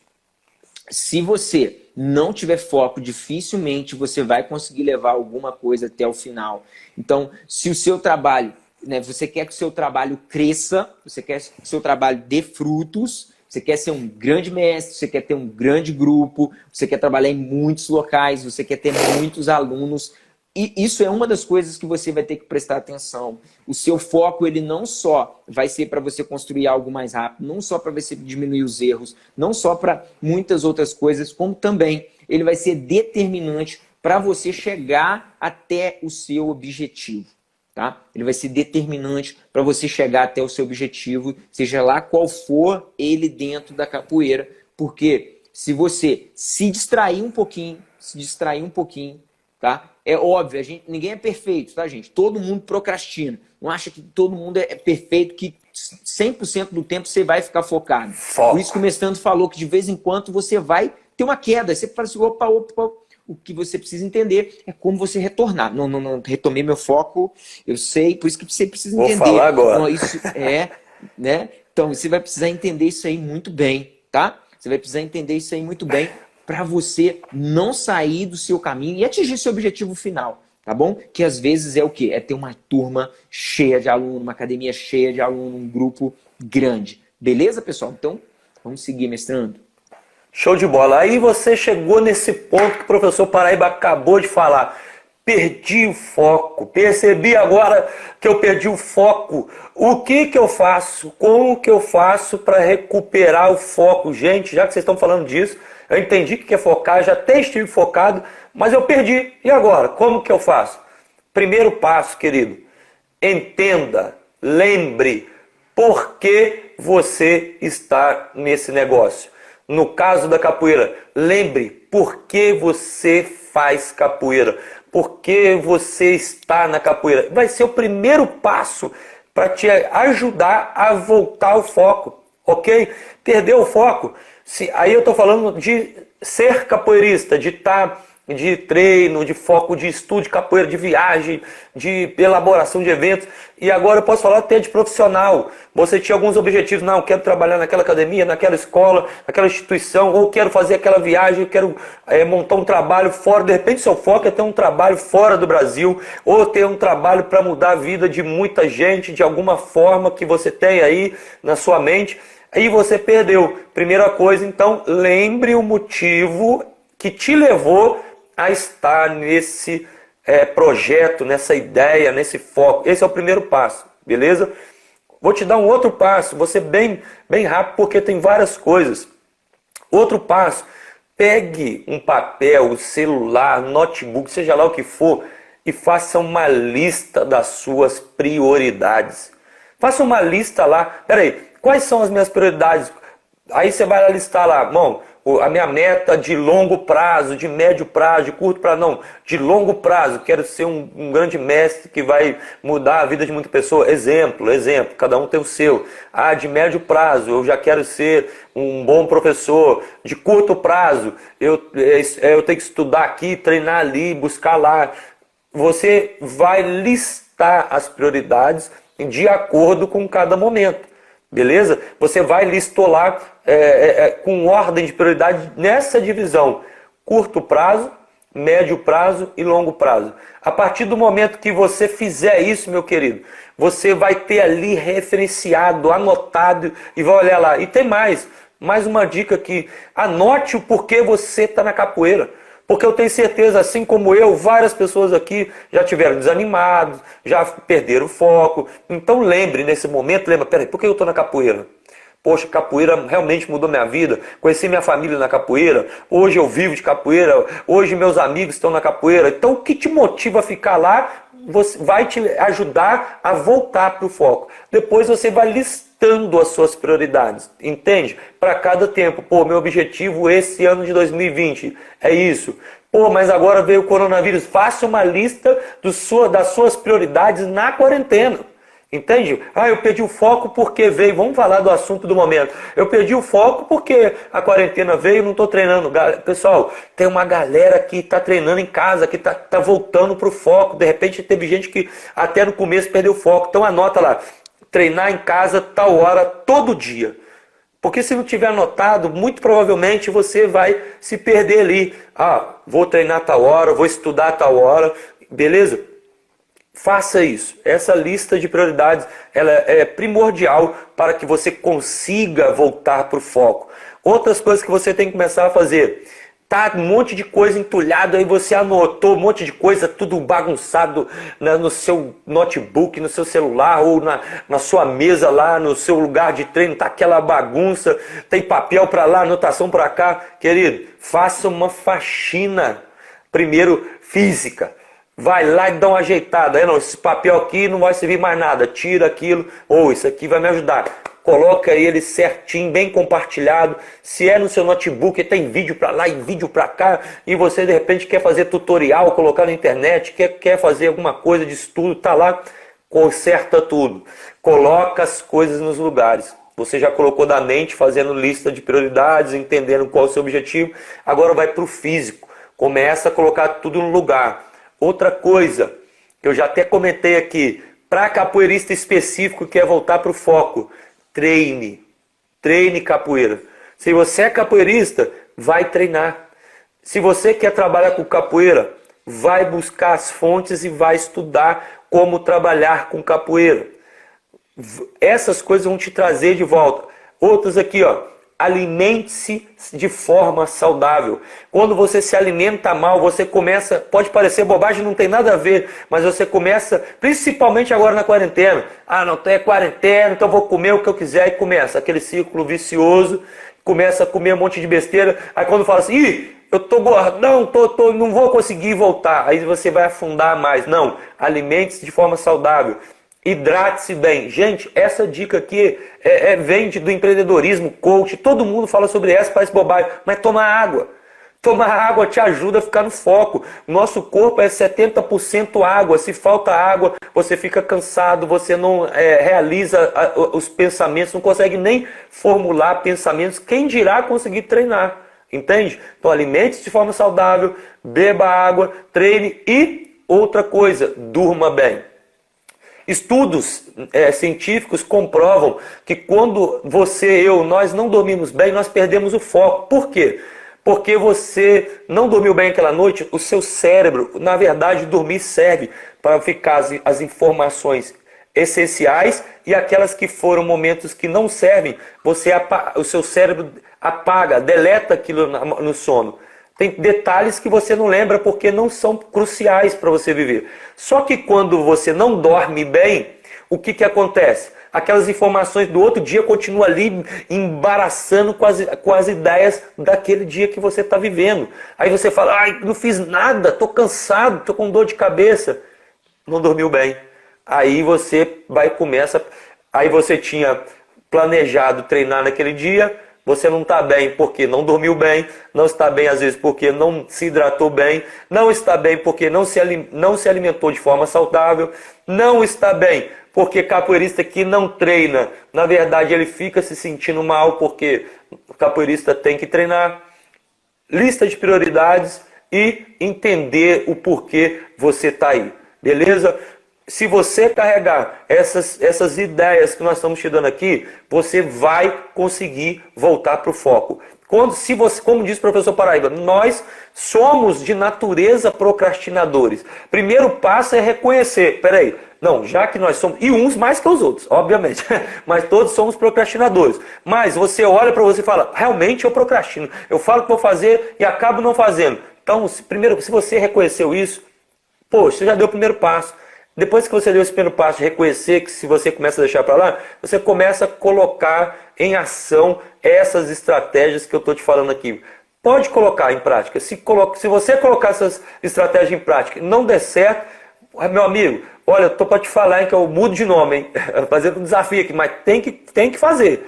Se você não tiver foco, dificilmente você vai conseguir levar alguma coisa até o final. Então, se o seu trabalho, né, você quer que o seu trabalho cresça, você quer que o seu trabalho dê frutos, você quer ser um grande mestre, você quer ter um grande grupo, você quer trabalhar em muitos locais, você quer ter muitos alunos. E isso é uma das coisas que você vai ter que prestar atenção. O seu foco, ele não só vai ser para você construir algo mais rápido, não só para você diminuir os erros, não só para muitas outras coisas, como também ele vai ser determinante para você chegar até o seu objetivo. Tá? Ele vai ser determinante para você chegar até o seu objetivo, seja lá qual for ele dentro da capoeira, porque se você se distrair um pouquinho, tá? É óbvio, ninguém é perfeito, tá, gente? Todo mundo procrastina. Não acha que todo mundo é perfeito, que 100% do tempo você vai ficar focado. Foco. Por isso que o mestrando falou que de vez em quando você vai ter uma queda. Você fala assim, opa. O que você precisa entender é como você retornar. Não, retomei meu foco, eu sei, por isso que você precisa entender. Vou falar agora. Não, isso né? Então, você vai precisar entender isso aí muito bem, tá? Você vai precisar entender isso aí muito bem para você não sair do seu caminho e atingir seu objetivo final, tá bom? Que às vezes é o quê? É ter uma turma cheia de aluno, uma academia cheia de aluno, um grupo grande. Beleza, pessoal? Então, vamos seguir mestrando. Show de bola. Aí você chegou nesse ponto que o professor Paraíba acabou de falar. Perdi o foco. Percebi agora que eu perdi o foco. O que eu faço? Como que eu faço para recuperar o foco? Gente, já que vocês estão falando disso, eu entendi que é focar, já até estive focado, mas eu perdi. E agora? Como que eu faço? Primeiro passo, querido. Entenda, lembre por que você está nesse negócio. No caso da capoeira, lembre por que você faz capoeira, por que você está na capoeira. Vai ser o primeiro passo para te ajudar a voltar ao foco, ok? Perdeu o foco? Aí eu estou falando de ser capoeirista, de estar de treino, de foco de estudo de capoeira, de viagem, de elaboração de eventos. E agora eu posso falar até de profissional. Você tinha alguns objetivos, não, eu quero trabalhar naquela academia, naquela escola, naquela instituição, ou quero fazer aquela viagem, eu quero montar um trabalho fora. De repente seu foco é ter um trabalho fora do Brasil, ou ter um trabalho para mudar a vida de muita gente, de alguma forma que você tem aí na sua mente. Aí você perdeu. Primeira coisa, então, lembre o motivo que te levou a estar nesse projeto, nessa ideia, nesse foco. Esse é o primeiro passo, beleza? Vou te dar um outro passo, vou ser bem rápido porque tem várias coisas. Outro passo, pegue um papel, celular, notebook, seja lá o que for, e faça uma lista das suas prioridades. Faça uma lista lá, peraí, quais são as minhas prioridades? Aí você vai listar lá, bom, a minha meta de longo prazo, de médio prazo, de curto prazo, não, de longo prazo, quero ser um grande mestre que vai mudar a vida de muita pessoa. Exemplo, cada um tem o seu. De médio prazo, eu já quero ser um bom professor. De curto prazo, eu tenho que estudar aqui, treinar ali, buscar lá. Você vai listar as prioridades de acordo com cada momento. Beleza? Você vai listolar com ordem de prioridade nessa divisão: curto prazo, médio prazo e longo prazo. A partir do momento que você fizer isso, meu querido, você vai ter ali referenciado, anotado e vai olhar lá. E tem mais uma dica aqui: anote o porquê você está na capoeira. Porque eu tenho certeza, assim como eu, várias pessoas aqui já tiveram desanimados, já perderam o foco. Então lembre, nesse momento, peraí, por que eu estou na capoeira? Poxa, capoeira realmente mudou minha vida. Conheci minha família na capoeira. Hoje eu vivo de capoeira. Hoje meus amigos estão na capoeira. Então o que te motiva a ficar lá vai te ajudar a voltar para o foco. Depois você vai listando as suas prioridades, entende? Para cada tempo. Pô, meu objetivo esse ano de 2020 é isso. Pô, mas agora veio o coronavírus. Faça uma lista das suas prioridades na quarentena. Entende? Ah, eu perdi o foco porque veio. Vamos falar do assunto do momento. Eu perdi o foco porque a quarentena veio e não estou treinando. Pessoal, tem uma galera que está treinando em casa, que tá voltando para o foco. De repente teve gente que até no começo perdeu o foco. Então anota lá, treinar em casa tal hora, todo dia. Porque se não tiver anotado, muito provavelmente você vai se perder ali. Ah, vou treinar tal hora, vou estudar tal hora, beleza? Faça isso. Essa lista de prioridades ela é primordial para que você consiga voltar para o foco. Outras coisas que você tem que começar a fazer. Tá um monte de coisa entulhado, aí você anotou um monte de coisa, tudo bagunçado no seu notebook, no seu celular ou na sua mesa lá, no seu lugar de treino, tá aquela bagunça, tem papel para lá, anotação para cá. Querido, faça uma faxina, primeiro física. Vai lá e dá uma ajeitada. Não, esse papel aqui não vai servir mais nada. Tira aquilo. Ou isso aqui vai me ajudar. Coloca ele certinho, bem compartilhado. Se é no seu notebook, tem vídeo para lá e vídeo para cá. E você de repente quer fazer tutorial, colocar na internet, quer fazer alguma coisa de estudo, tá lá. Conserta tudo. Coloca as coisas nos lugares. Você já colocou da mente, fazendo lista de prioridades, entendendo qual é o seu objetivo. Agora vai para o físico. Começa a colocar tudo no lugar. Outra coisa, que eu já até comentei aqui, para capoeirista específico que quer voltar para o foco, treine. Treine capoeira. Se você é capoeirista, vai treinar. Se você quer trabalhar com capoeira, vai buscar as fontes e vai estudar como trabalhar com capoeira. Essas coisas vão te trazer de volta. Outras aqui, ó. Alimente-se de forma saudável. Quando você se alimenta mal, você começa, pode parecer bobagem, não tem nada a ver, mas você começa, principalmente agora na quarentena. Ah, não tem quarentena, então vou comer o que eu quiser e começa aquele ciclo vicioso, começa a comer um monte de besteira. Aí quando fala assim, ih, eu tô gordão, não vou conseguir voltar. Aí você vai afundar mais. Não, alimente-se de forma saudável. Hidrate-se bem. Gente, essa dica aqui vem do empreendedorismo, coach, todo mundo fala sobre essa, parece bobagem, mas toma água. Tomar água te ajuda a ficar no foco. Nosso corpo é 70% água. Se falta água, você fica cansado, você não realiza os pensamentos, não consegue nem formular pensamentos. Quem dirá conseguir treinar? Entende? Então alimente-se de forma saudável, beba água, treine e outra coisa, durma bem. Estudos científicos comprovam que quando nós não dormimos bem, nós perdemos o foco. Por quê? Porque você não dormiu bem aquela noite, o seu cérebro, na verdade, dormir serve para ficar as informações essenciais e aquelas que foram momentos que não servem, o seu cérebro apaga, deleta aquilo no sono. Tem detalhes que você não lembra porque não são cruciais para você viver. Só que quando você não dorme bem, o que acontece? Aquelas informações do outro dia continuam ali embaraçando com as ideias daquele dia que você está vivendo. Aí você fala, ai, não fiz nada, estou cansado, estou com dor de cabeça. Não dormiu bem. Aí você aí você tinha planejado treinar naquele dia, você não está bem porque não dormiu bem, não está bem às vezes porque não se hidratou bem, não está bem porque não se alimentou de forma saudável, não está bem porque capoeirista que não treina, na verdade ele fica se sentindo mal porque o capoeirista tem que treinar. Lista de prioridades e entender o porquê você está aí, beleza? Se você carregar essas ideias que nós estamos te dando aqui, você vai conseguir voltar para o foco. Como diz o professor Paraíba, nós somos de natureza procrastinadores. Primeiro passo é reconhecer, já que nós somos, e uns mais que os outros, obviamente, mas todos somos procrastinadores. Mas você olha para você e fala, realmente eu procrastino. Eu falo que vou fazer e acabo não fazendo. Então, primeiro, se você reconheceu isso, você já deu o primeiro passo. Depois que você deu esse primeiro passo de reconhecer que se você começa a deixar para lá, você começa a colocar em ação essas estratégias que eu estou te falando aqui. Pode colocar em prática. Se você colocar essas estratégias em prática e não der certo, meu amigo, olha, eu estou para te falar que eu mudo de nome, hein? Fazendo um desafio aqui, mas tem que fazer.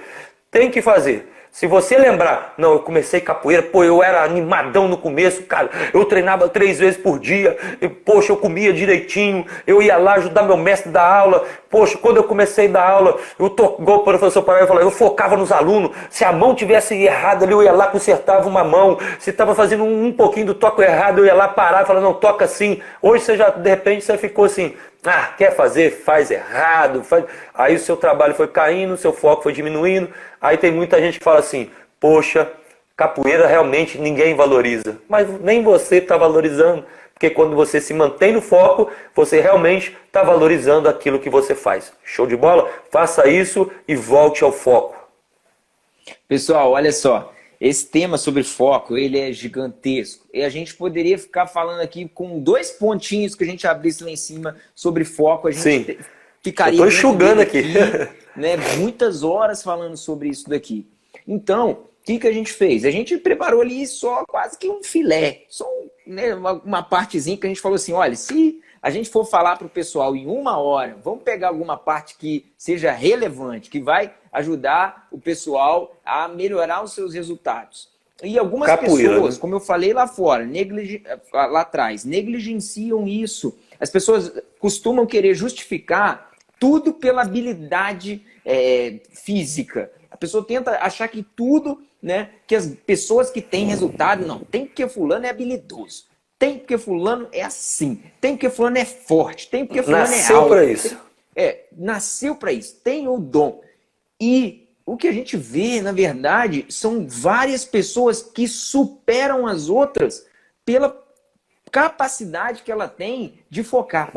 Tem que fazer. Se você lembrar, não, eu comecei capoeira, pô, eu era animadão no começo, cara, eu treinava 3 vezes por dia, e, poxa, eu comia direitinho, eu ia lá ajudar meu mestre da aula, poxa, quando eu comecei a dar aula, igual o professor Paraíba falou, eu focava nos alunos, se a mão tivesse errada ali, eu ia lá, consertava uma mão, se estava fazendo um pouquinho do toque errado, eu ia lá parar e falar, não, toca assim. Hoje você já, de repente, você ficou assim, quer fazer, faz errado, faz... Aí o seu trabalho foi caindo, o seu foco foi diminuindo. Aí tem muita gente que fala assim, poxa, capoeira realmente ninguém valoriza. Mas nem você está valorizando, porque quando você se mantém no foco, você realmente está valorizando aquilo que você faz. Show de bola? Faça isso e volte ao foco. Pessoal, olha só. Esse tema sobre foco, ele é gigantesco. E a gente poderia ficar falando aqui com 2 pontinhos que a gente abrisse lá em cima sobre foco. A gente ficaria... Eu tô enxugando aqui. Né, muitas horas falando sobre isso daqui. Então, o que a gente fez? A gente preparou ali só quase que um filé. Só né, uma partezinha que a gente falou assim, olha, se a gente for falar para o pessoal em 1 hora, vamos pegar alguma parte que seja relevante, que vai ajudar o pessoal a melhorar os seus resultados. E algumas pessoas, como eu falei lá fora, lá atrás, negligenciam isso. As pessoas costumam querer justificar tudo pela habilidade física. A pessoa tenta achar que tudo, né, que as pessoas que têm resultado, não, tem porque fulano é habilidoso, tem porque fulano é assim, tem porque fulano é forte, tem porque fulano é alto. Nasceu para isso. Nasceu para isso, tem o dom. E o que a gente vê, na verdade, são várias pessoas que superam as outras pela capacidade que ela tem de focar,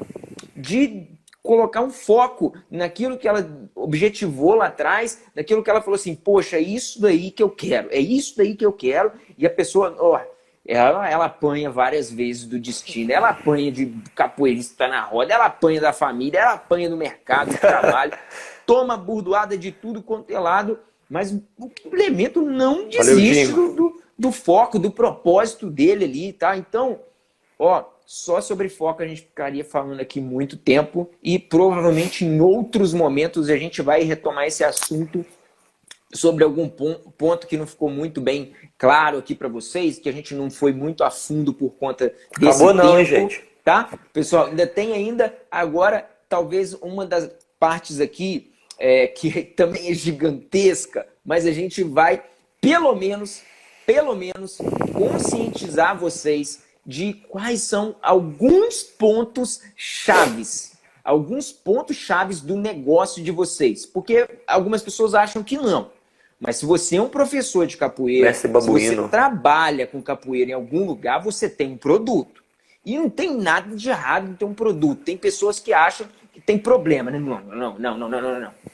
de colocar um foco naquilo que ela objetivou lá atrás, naquilo que ela falou assim, poxa, é isso daí que eu quero, é isso daí que eu quero, e a pessoa, ela apanha várias vezes do destino, ela apanha de capoeirista na roda, ela apanha da família, ela apanha do mercado, do trabalho, toma burdoada de tudo quanto é lado, mas o complemento não desiste do foco, do propósito dele ali, tá? Então, só sobre foco a gente ficaria falando aqui muito tempo e provavelmente em outros momentos a gente vai retomar esse assunto sobre algum ponto que não ficou muito bem claro aqui para vocês, que a gente não foi muito a fundo por conta desse tempo. Não, hein, gente? Tá? Pessoal, ainda agora talvez uma das partes aqui que também é gigantesca, mas a gente vai pelo menos conscientizar vocês de quais são alguns pontos chaves do negócio de vocês. Porque algumas pessoas acham que não. Mas se você é um professor de capoeira, se você trabalha com capoeira em algum lugar, você tem um produto. E não tem nada de errado em ter um produto. Tem pessoas que acham que tem problema. Né? Não.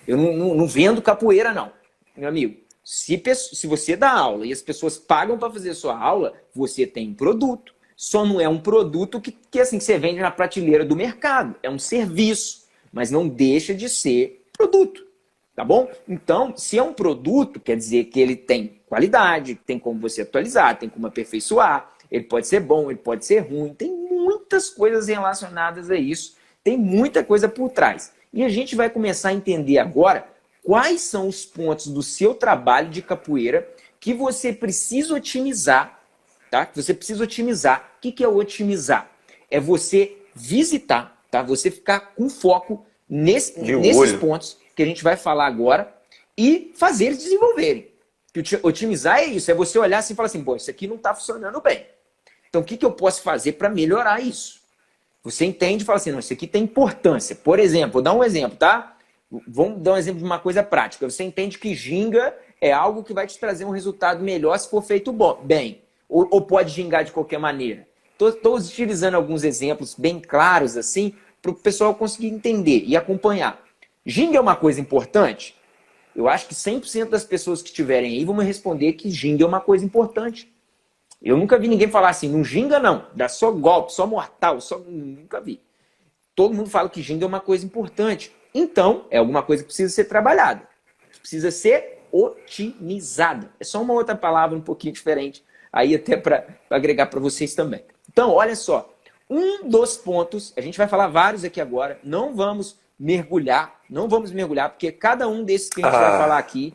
Eu não vendo capoeira, não. Meu amigo, se você dá aula e as pessoas pagam para fazer a sua aula, você tem um produto. Só não é um produto que assim, você vende na prateleira do mercado. É um serviço, mas não deixa de ser produto. Tá bom? Então, se é um produto, quer dizer que ele tem qualidade, tem como você atualizar, tem como aperfeiçoar, ele pode ser bom, ele pode ser ruim, tem muitas coisas relacionadas a isso, tem muita coisa por trás. E a gente vai começar a entender agora quais são os pontos do seu trabalho de capoeira que você precisa otimizar. Tá? Que você precisa otimizar. O que é otimizar? É você visitar, tá? Você ficar com foco nesses pontos que a gente vai falar agora e fazer eles desenvolverem. Otimizar é isso, é você olhar assim e falar assim, isso aqui não está funcionando bem. Então, o que eu posso fazer para melhorar isso? Você entende e fala assim, não, isso aqui tem importância. Por exemplo, vou dar um exemplo, tá? Vamos dar um exemplo de uma coisa prática. Você entende que ginga é algo que vai te trazer um resultado melhor se for feito bem. Ou pode gingar de qualquer maneira. Estou utilizando alguns exemplos bem claros assim para o pessoal conseguir entender e acompanhar. Ginga é uma coisa importante? Eu acho que 100% das pessoas que estiverem aí vão me responder que ginga é uma coisa importante. Eu nunca vi ninguém falar assim, não ginga não, dá só golpe, só mortal, nunca vi. Todo mundo fala que ginga é uma coisa importante. Então, é alguma coisa que precisa ser trabalhada. Precisa ser otimizada. É só uma outra palavra um pouquinho diferente. Aí até para agregar para vocês também. Então, olha só. Um dos pontos, a gente vai falar vários aqui agora, não vamos mergulhar, não vamos mergulhar, porque cada um desses que a gente vai falar aqui,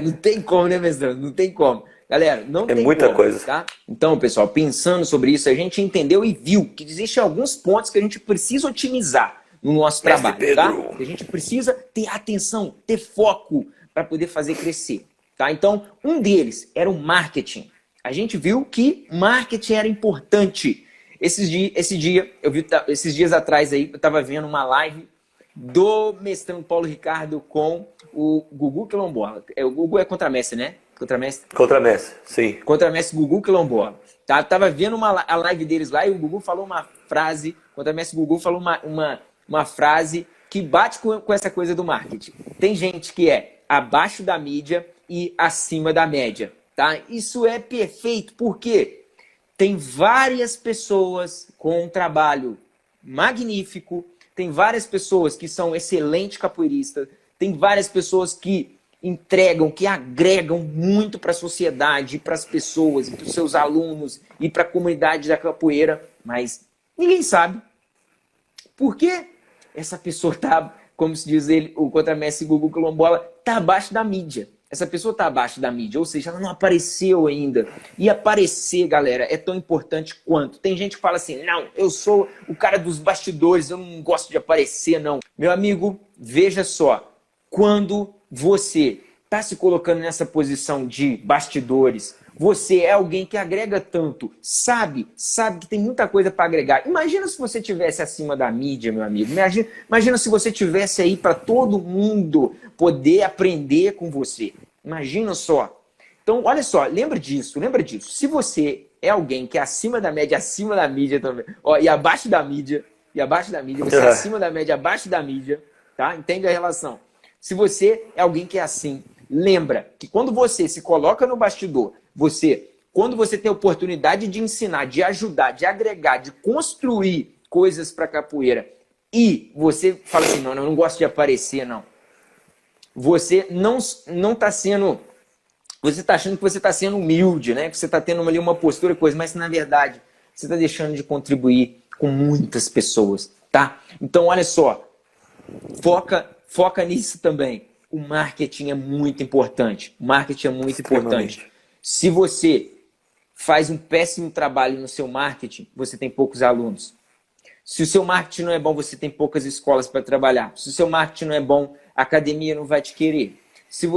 não tem como, né, mestrando? Não tem como. Galera, não tem muita como, coisa. tá? Então, pessoal, pensando sobre isso, a gente entendeu e viu que existem alguns pontos que a gente precisa otimizar no nosso trabalho, tá? Que a gente precisa ter atenção, ter foco para poder fazer crescer, tá? Então, um deles era o marketing. A gente viu que marketing era importante. Esses dias atrás aí, eu estava vendo uma live do mestrando Paulo Ricardo com o Gugu Quilombola. O Gugu é contramestre, né? Contramestre, sim. Contramestre Gugu Quilombola. Tá? Tava vendo a live deles lá e o Gugu falou uma frase, contramestre Gugu falou uma frase que bate com essa coisa do marketing. Tem gente que é abaixo da mídia e acima da média. Tá? Isso é perfeito, porque tem várias pessoas com um trabalho magnífico, tem várias pessoas que são excelentes capoeiristas, tem várias pessoas que entregam, que agregam muito para a sociedade, para as pessoas, para os seus alunos e para a comunidade da capoeira, mas ninguém sabe por que essa pessoa está, como se diz ele, o contramestre Gugu Quilombola, está abaixo da mídia. Essa pessoa está abaixo da mídia, ou seja, ela não apareceu ainda. E aparecer, galera, é tão importante quanto. Tem gente que fala assim, não, eu sou o cara dos bastidores, eu não gosto de aparecer, não. Meu amigo, veja só, quando você está se colocando nessa posição de bastidores, você é alguém que agrega tanto, sabe que tem muita coisa para agregar. Imagina se você estivesse acima da mídia, meu amigo. Imagina se você estivesse aí para todo mundo poder aprender com você. Imagina só. Então, olha só, lembra disso. Se você é alguém que é acima da mídia também, ó, e abaixo da mídia, você é acima da média, abaixo da mídia, tá? Entende a relação? Se você é alguém que é assim, lembra que quando você se coloca no bastidor, quando você tem a oportunidade de ensinar, de ajudar, de agregar, de construir coisas para capoeira e você fala assim, não, eu não gosto de aparecer, não. Você não está sendo... Você está achando que você está sendo humilde, né? Que você está tendo ali uma postura e coisa, mas na verdade você está deixando de contribuir com muitas pessoas, tá? Então, olha só, foca nisso também. O marketing é muito importante. Se você faz um péssimo trabalho no seu marketing, você tem poucos alunos. Se o seu marketing não é bom, você tem poucas escolas para trabalhar. Se o seu marketing não é bom, a academia não vai te querer. Se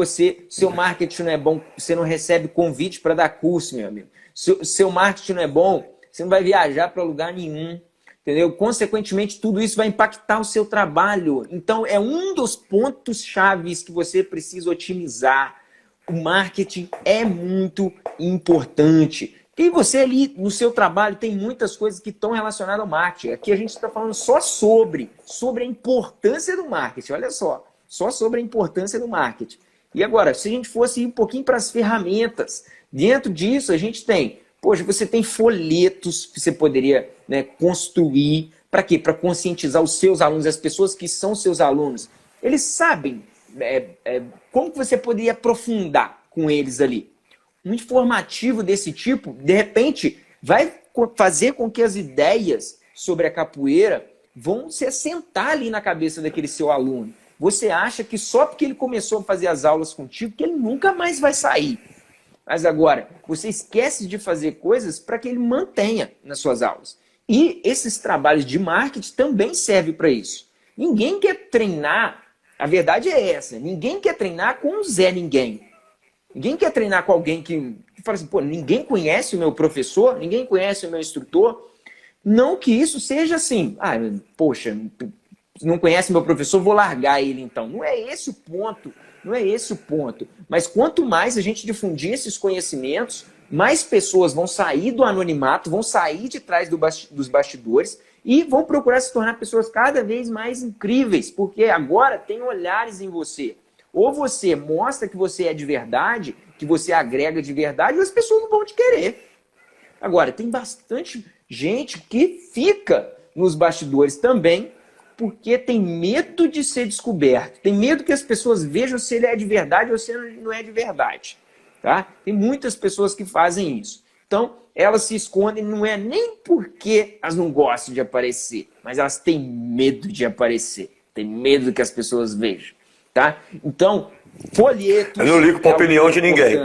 seu marketing não é bom, você não recebe convite para dar curso, meu amigo. Se o seu marketing não é bom, você não vai viajar para lugar nenhum. Entendeu? Consequentemente, tudo isso vai impactar o seu trabalho. Então, é um dos pontos chaves que você precisa otimizar. O marketing é muito importante. E você ali, no seu trabalho, tem muitas coisas que estão relacionadas ao marketing. Aqui a gente está falando só sobre a importância do marketing. Olha só sobre a importância do marketing. E agora, se a gente fosse ir um pouquinho para as ferramentas, dentro disso a gente tem... Poxa, você tem folhetos que você poderia, né, construir. Para quê? Para conscientizar os seus alunos, as pessoas que são seus alunos. Eles sabem como que você poderia aprofundar com eles ali. Um informativo desse tipo, de repente, vai fazer com que as ideias sobre a capoeira vão se assentar ali na cabeça daquele seu aluno. Você acha que só porque ele começou a fazer as aulas contigo, que ele nunca mais vai sair. Mas agora, você esquece de fazer coisas para que ele mantenha nas suas aulas. E esses trabalhos de marketing também servem para isso. Ninguém quer treinar, a verdade é essa, ninguém quer treinar com um Zé Ninguém. Ninguém quer treinar com alguém que fala assim, pô, ninguém conhece o meu professor, ninguém conhece o meu instrutor. Não que isso seja assim, poxa, não conhece meu professor, vou largar ele então. Não é esse o ponto. Não é esse o ponto. Mas quanto mais a gente difundir esses conhecimentos, mais pessoas vão sair do anonimato, vão sair de trás dos bastidores e vão procurar se tornar pessoas cada vez mais incríveis, porque agora tem olhares em você. Ou você mostra que você é de verdade, que você agrega de verdade, ou as pessoas não vão te querer. Agora, tem bastante gente que fica nos bastidores também, porque tem medo de ser descoberto. Tem medo que as pessoas vejam se ele é de verdade ou se ele não é de verdade. Tá? Tem muitas pessoas que fazem isso. Então, elas se escondem, não é nem porque elas não gostam de aparecer, mas elas têm medo de aparecer, têm medo que as pessoas vejam, tá? Então, folhetos... Eu não ligo para a opinião de ninguém.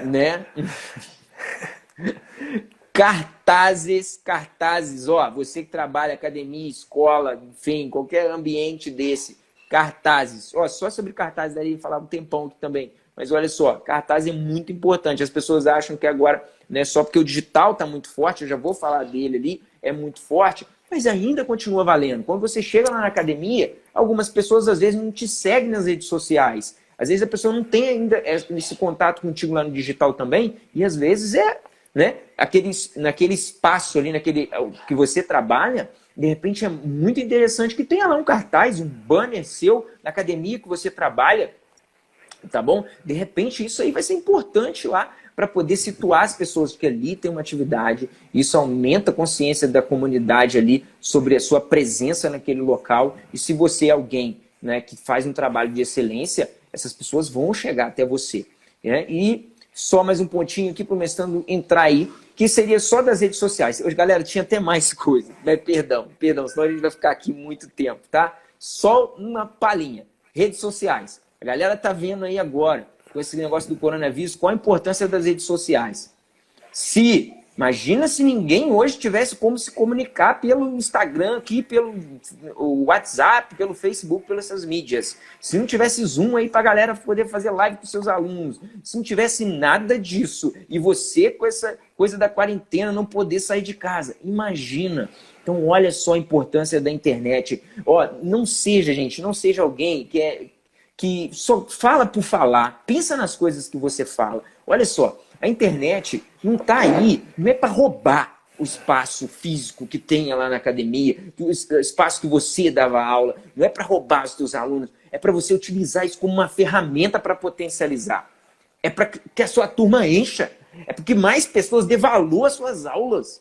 Né? Cartazes, ó, você que trabalha academia, escola, enfim, qualquer ambiente desse, cartazes, ó, só sobre cartazes daí falar um tempão aqui também, mas olha só, cartaz é muito importante, as pessoas acham que agora, né, só porque o digital está muito forte, eu já vou falar dele ali, é muito forte, mas ainda continua valendo. Quando você chega lá na academia, algumas pessoas às vezes não te seguem nas redes sociais, às vezes a pessoa não tem ainda esse contato contigo lá no digital também, e às vezes né, naquele espaço ali, naquele que você trabalha, de repente é muito interessante que tenha lá um cartaz, um banner seu na academia que você trabalha, tá bom? De repente isso aí vai ser importante lá para poder situar as pessoas, porque ali tem uma atividade, isso aumenta a consciência da comunidade ali sobre a sua presença naquele local, e se você é alguém, né, que faz um trabalho de excelência, essas pessoas vão chegar até você, né? E só mais um pontinho aqui para o mestrando entrar aí, que seria só das redes sociais. Hoje, galera, tinha até mais coisa. Perdão, senão a gente vai ficar aqui muito tempo, tá? Só uma palhinha. Redes sociais. A galera tá vendo aí agora, com esse negócio do coronavírus, qual a importância das redes sociais. Imagina se ninguém hoje tivesse como se comunicar pelo Instagram aqui, pelo WhatsApp, pelo Facebook, pelas essas mídias. Se não tivesse Zoom aí para a galera poder fazer live com seus alunos. Se não tivesse nada disso. E você com essa coisa da quarentena não poder sair de casa. Imagina. Então olha só a importância da internet. Ó, não seja alguém que só fala por falar. Pensa nas coisas que você fala. Olha só. A internet não está aí, não é para roubar o espaço físico que tem lá na academia, o espaço que você dava aula, não é para roubar os seus alunos, é para você utilizar isso como uma ferramenta para potencializar. É para que a sua turma encha, é para que mais pessoas dê valor às suas aulas.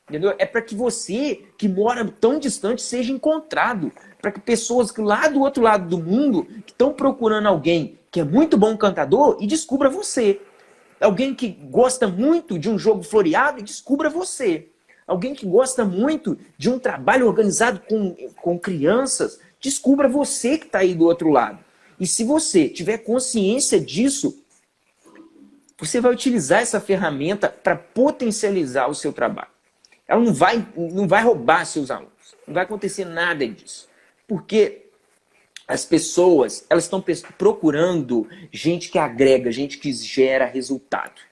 Entendeu? É para que você, que mora tão distante, seja encontrado. Para que pessoas que lá do outro lado do mundo que estão procurando alguém que é muito bom cantador e descubra você. Alguém que gosta muito de um jogo floreado e descubra você. Alguém que gosta muito de um trabalho organizado com crianças, descubra você que está aí do outro lado. E se você tiver consciência disso, você vai utilizar essa ferramenta para potencializar o seu trabalho. Ela não vai roubar seus alunos. Não vai acontecer nada disso. Porque as pessoas, elas estão procurando gente que agrega, gente que gera resultado.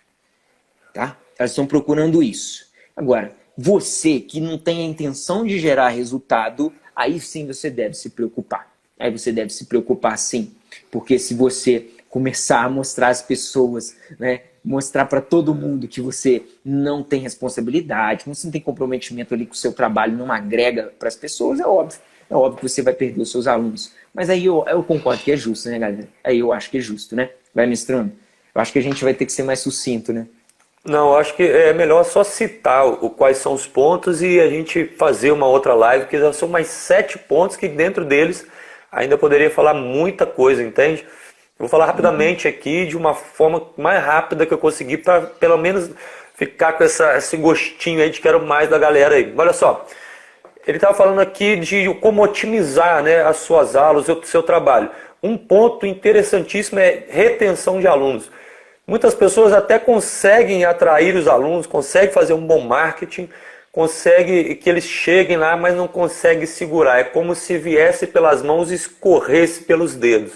Tá? Elas estão procurando isso. Agora, você que não tem a intenção de gerar resultado, aí sim você deve se preocupar. Aí você deve se preocupar sim. Porque se você começar a mostrar às pessoas, né, mostrar para todo mundo que você não tem responsabilidade, que você não tem comprometimento ali com o seu trabalho, não agrega para as pessoas, é óbvio. É óbvio que você vai perder os seus alunos. Mas aí eu concordo que é justo, né, galera? Aí eu acho que é justo, né? Vai mestrando. Eu acho que a gente vai ter que ser mais sucinto, né? Não, acho que é melhor só citar quais são os pontos e a gente fazer uma outra live, porque já são mais 7 pontos que dentro deles ainda poderia falar muita coisa, entende? Eu vou falar rapidamente aqui, de uma forma mais rápida que eu conseguir, para pelo menos ficar com esse gostinho aí de quero mais da galera aí. Olha só. Ele estava falando aqui de como otimizar, né, as suas aulas, o seu trabalho. Um ponto interessantíssimo é retenção de alunos. Muitas pessoas até conseguem atrair os alunos, conseguem fazer um bom marketing, conseguem que eles cheguem lá, mas não conseguem segurar. É como se viesse pelas mãos e escorresse pelos dedos.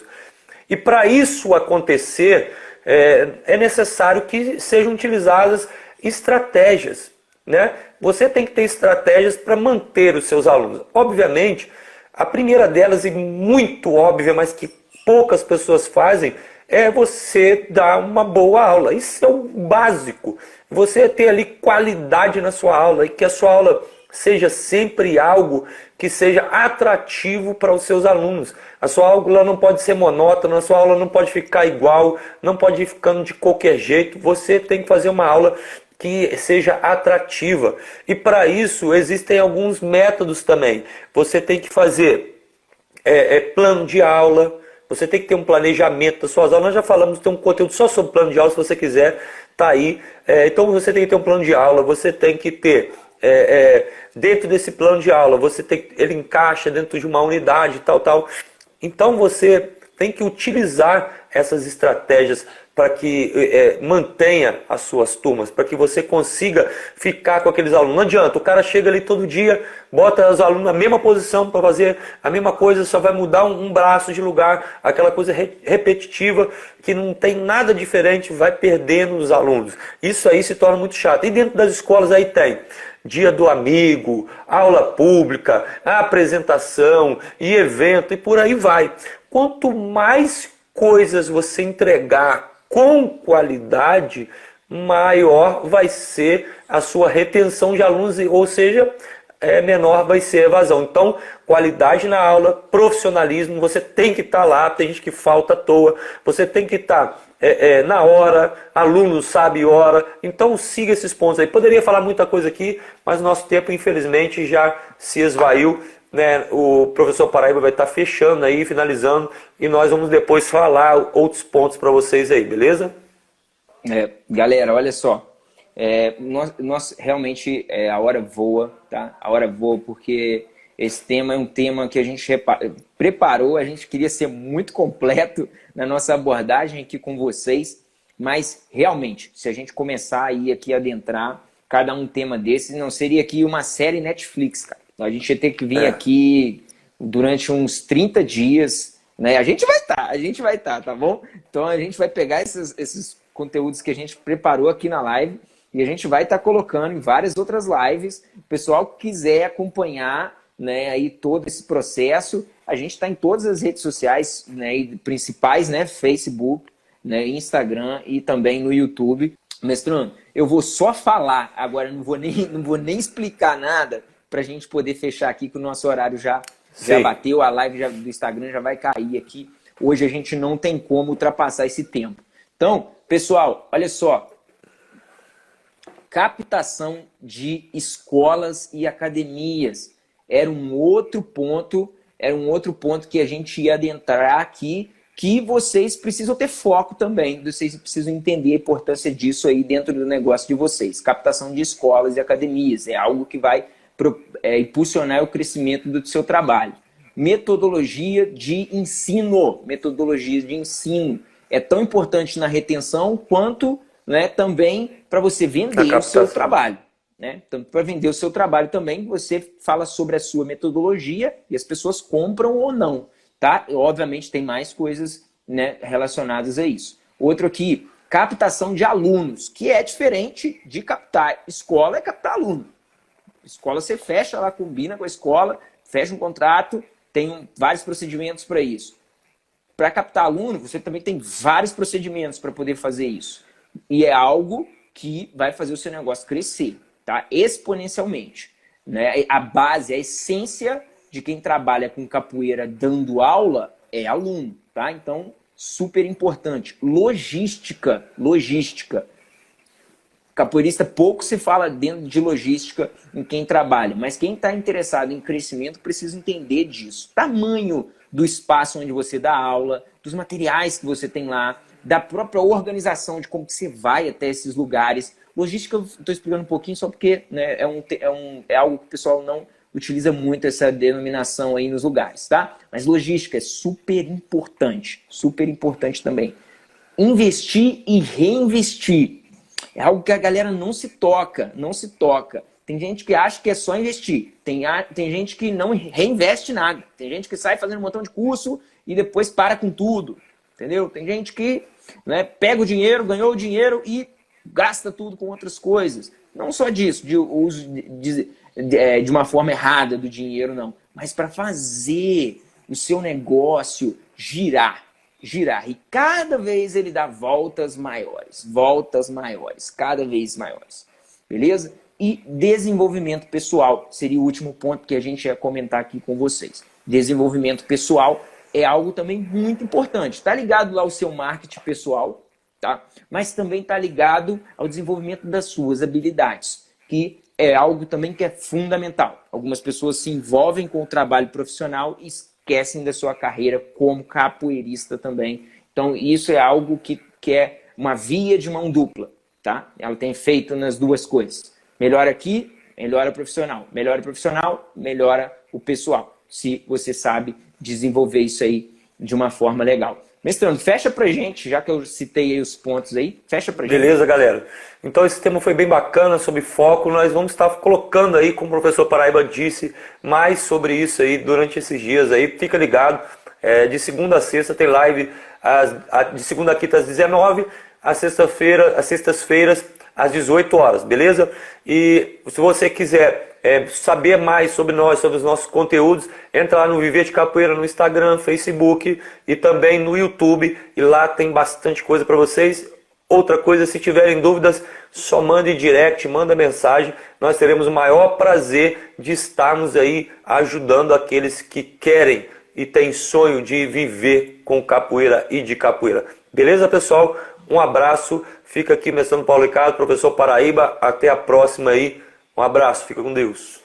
E para isso acontecer, é necessário que sejam utilizadas estratégias, né? Você tem que ter estratégias para manter os seus alunos. Obviamente, a primeira delas, e muito óbvia, mas que poucas pessoas fazem, é você dar uma boa aula. Isso é o básico. Você ter ali qualidade na sua aula e que a sua aula seja sempre algo que seja atrativo para os seus alunos. A sua aula não pode ser monótona, a sua aula não pode ficar igual, não pode ir ficando de qualquer jeito. Você tem que fazer uma aula que seja atrativa. E para isso existem alguns métodos também. Você tem que fazer plano de aula, Você tem que ter um planejamento das suas aulas. Nós já falamos, tem um conteúdo só sobre plano de aula, se você quiser, tá aí. Então você tem que ter um plano de aula, você tem que ter, dentro desse plano de aula, ele encaixa dentro de uma unidade, tal. Então você tem que utilizar essas estratégias para que mantenha as suas turmas, para que você consiga ficar com aqueles alunos. Não adianta, o cara chega ali todo dia, bota os alunos na mesma posição para fazer a mesma coisa, só vai mudar um braço de lugar, aquela coisa repetitiva, que não tem nada diferente, vai perdendo os alunos. Isso aí se torna muito chato. E dentro das escolas aí tem dia do amigo, aula pública, apresentação e evento e por aí vai. Quanto mais coisas você entregar com qualidade, maior vai ser a sua retenção de alunos, ou seja, menor vai ser a evasão. Então, qualidade na aula, profissionalismo, você tem que estar lá, tem gente que falta à toa, você tem que estar na hora, aluno sabe hora, então siga esses pontos aí. Poderia falar muita coisa aqui, mas o nosso tempo infelizmente já se esvaiu, né? O professor Paraíba vai estar fechando aí, finalizando, e nós vamos depois falar outros pontos para vocês aí, beleza? Galera, olha só, nós realmente a hora voa, tá? A hora voa porque esse tema é um tema que a gente preparou, a gente queria ser muito completo na nossa abordagem aqui com vocês, mas realmente, se a gente começar a ir aqui adentrar cada um tema desses, não seria aqui uma série Netflix, cara. A gente ia ter que vir aqui durante uns 30 dias, né? A gente vai estar, tá bom? Então a gente vai pegar esses conteúdos que a gente preparou aqui na live e a gente vai estar colocando em várias outras lives. O pessoal que quiser acompanhar, né, aí todo esse processo, a gente está em todas as redes sociais, né, principais, né, Facebook, né, Instagram e também no YouTube. Mestrão, eu vou só falar, agora não vou nem explicar nada para a gente poder fechar aqui, que o nosso horário já bateu, a live do Instagram já vai cair aqui. Hoje a gente não tem como ultrapassar esse tempo. Então, pessoal, olha só. Captação de escolas e academias. Era um outro ponto que a gente ia adentrar aqui, que vocês precisam ter foco também, vocês precisam entender a importância disso aí dentro do negócio de vocês. Captação de escolas e academias é algo que vai impulsionar o crescimento do seu trabalho. Metodologia de ensino. Metodologia de ensino. É tão importante na retenção quanto, né, também para você vender o seu trabalho. Né? Então, para vender o seu trabalho também, você fala sobre a sua metodologia e as pessoas compram ou não. Tá? E, obviamente tem mais coisas, né, relacionadas a isso. Outro aqui, captação de alunos, que é diferente de captar. Escola é captar aluno. Escola você fecha lá, combina com a escola, fecha um contrato, tem vários procedimentos para isso. Para captar aluno, você também tem vários procedimentos para poder fazer isso. E é algo que vai fazer o seu negócio crescer, tá? Exponencialmente. Né? A base, a essência de quem trabalha com capoeira dando aula é aluno, tá? Então, super importante. Logística. Capoeirista, pouco se fala dentro de logística em quem trabalha, mas quem está interessado em crescimento precisa entender disso. Tamanho do espaço onde você dá aula, dos materiais que você tem lá, da própria organização de como que você vai até esses lugares. Logística, eu estou explicando um pouquinho só porque, né, é algo que o pessoal não utiliza muito essa denominação aí nos lugares, tá? Mas logística é super importante também. Investir e reinvestir. É algo que a galera não se toca. Tem gente que acha que é só investir. Tem gente que não reinveste nada. Tem gente que sai fazendo um montão de curso e depois para com tudo. Entendeu? Tem gente que, né, pega o dinheiro, ganhou o dinheiro e gasta tudo com outras coisas. Não só disso, de uso de uma forma errada do dinheiro, não. Mas para fazer o seu negócio girar. E cada vez ele dá voltas maiores, cada vez maiores. Beleza? E desenvolvimento pessoal seria o último ponto que a gente ia comentar aqui com vocês. Desenvolvimento pessoal é algo também muito importante. Está ligado lá ao seu marketing pessoal, tá? Mas também está ligado ao desenvolvimento das suas habilidades, que é algo também que é fundamental. Algumas pessoas se envolvem com o trabalho profissional e esquecem da sua carreira como capoeirista também. Então, isso é algo que é uma via de mão dupla, tá? Ela tem efeito nas duas coisas. Melhora aqui, melhora profissional. Melhora profissional, melhora o pessoal. Se você sabe desenvolver isso aí de uma forma legal. Mestrando, fecha pra gente, já que eu citei aí os pontos aí, fecha pra gente. Beleza, galera. Então esse tema foi bem bacana sobre foco. Nós vamos estar colocando aí, como o professor Paraíba disse, mais sobre isso aí durante esses dias aí. Fica ligado. De segunda a sexta tem live, de segunda a quinta às 19, às sextas-feiras às 18 horas, beleza? E se você quiser saber mais sobre nós, sobre os nossos conteúdos, entra lá no Viver de Capoeira no Instagram, Facebook e também no YouTube, e lá tem bastante coisa para vocês. Outra coisa, se tiverem dúvidas, só mande direct, manda mensagem, nós teremos o maior prazer de estarmos aí ajudando aqueles que querem e têm sonho de viver com capoeira e de capoeira. Beleza, pessoal? Um abraço, fica aqui mestrando Paulo Ricardo, professor Paraíba, até a próxima aí. Um abraço, fica com Deus.